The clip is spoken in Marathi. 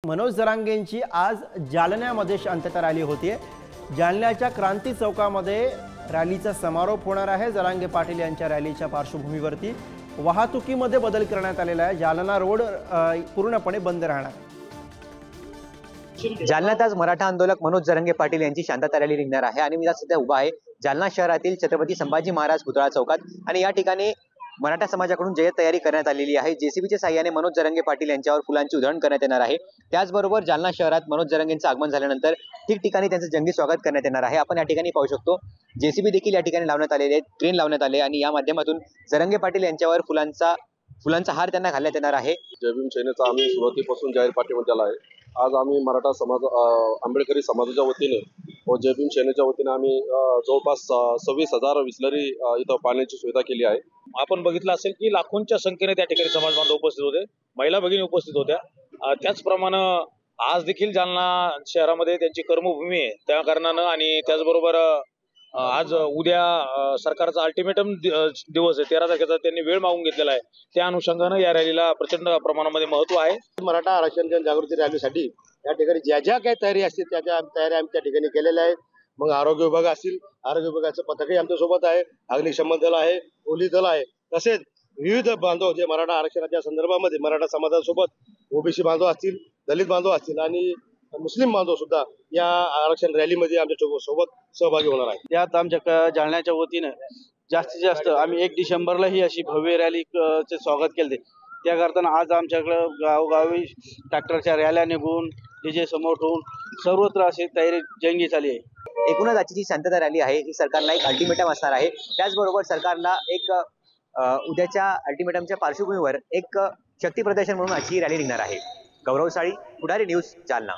मनोज जरांगेंची आज जालन्यामध्ये शांतता रॅली होती। जालन्याच्या क्रांती चौकामध्ये रॅलीचा समारोप होणार आहे। जरांगे पाटील यांच्या रॅलीच्या पार्श्वभूमीवरती वाहतुकीमध्ये बदल करण्यात आलेला आहे। जालना रोड पूर्णपणे बंद राहणार। जालन्यात आज मराठा आंदोलक मनोज जरांगे पाटील यांची शांतता रॅली निघणार आहे आणि मी आज सध्या उभा आहे जालना शहरातील छत्रपती संभाजी महाराज पुतळा चौकात आणि या ठिकाणी मराठा समाजाकडून जय्यत तयारी करण्यात आलेली आहे। जेसीबीच्या साहाय्याने मनोज जरांगे पाटील यांच्यावर फुलांची उधळण करण्यात येणार आहे। त्याचबरोबर जालना शहरात मनोज जरांगेंचं आगमन झाल्यानंतर ठिकठिकाणी त्यांचं जंगी स्वागत करण्यात येणार आहे। आपण या ठिकाणी पाहू शकतो जेसीबी देखील या ठिकाणी लावण्यात आलेले आहेत, ट्रेन लावण्यात आले आणि या माध्यमातून जरांगे पाटील यांच्यावर फुलांचा हार त्यांना घालण्यात येणार आहे। जय भीम सेनेचा आम्ही सुरुवातीपासून जाहीर पाठिंबा दिला आहे। आज आम्ही मराठा समाज आंबेडकरी समाजाच्या वतीने व जय भीम सेनेच्या वतीने आम्ही जवळपास 26,000 बिसलरी इथं पाण्याची सुविधा केली आहे। आपण बघितलं असेल की लाखोंच्या संख्येने त्या ठिकाणी समाज बांधव उपस्थित होते, महिला भगिनी उपस्थित होत्या। त्याचप्रमाणे आज देखील जालना शहरामध्ये त्यांची कर्मभूमी आहे त्या कारणानं आणि त्याचबरोबर आज उद्या सरकारचा अल्टिमेटम दिवस आहे 13 तारखेचा, त्यांनी वेळ मागून घेतलेला आहे। त्या अनुषंगानं या रॅलीला प्रचंड प्रमाणामध्ये महत्व आहे। मराठा आरक्षण जागृती रॅलीसाठी या ठिकाणी ज्या ज्या काही तयारी असतील त्या तयारी आम्ही त्या ठिकाणी केलेल्या आहेत। मग आरोग्य विभाग असतील, आरोग्य विभागाचं पथकही आमच्या सोबत आहे, अग्निशमन दल आहे, पोलीस दल आहे, तसेच विविध बांधव जे मराठा आरक्षणाच्या संदर्भामध्ये मराठा समाजासोबत ओबीसी बांधव असतील, दलित बांधव असतील आणि मुस्लिम बांधव सुद्धा या आरक्षण रॅलीमध्ये आमच्या सोबत सहभागी होणार आहे। त्यात आमच्या जालन्याच्या वतीनं जास्तीत जास्त आम्ही 1 डिसेंबरला ही अशी भव्य रॅलीचे स्वागत केले। त्या करताना आज आमच्याकडे गावोगावी ट्रॅक्टरच्या रॅल्या निघून डीजे समोर ठेवून सर्वत्र अशी तयारी जंगी झाली आहे। एकूणच आजची जी शांतता रॅली आहे ही सरकारला एक अल्टिमेटम असणार आहे। त्याचबरोबर सरकारला एक उद्याच्या अल्टिमेटमच्या पार्श्वभूमीवर एक शक्ती प्रदर्शन म्हणून आजची रॅली निघणार आहे। गौरव साळी, पुढारी न्यूज, जालना।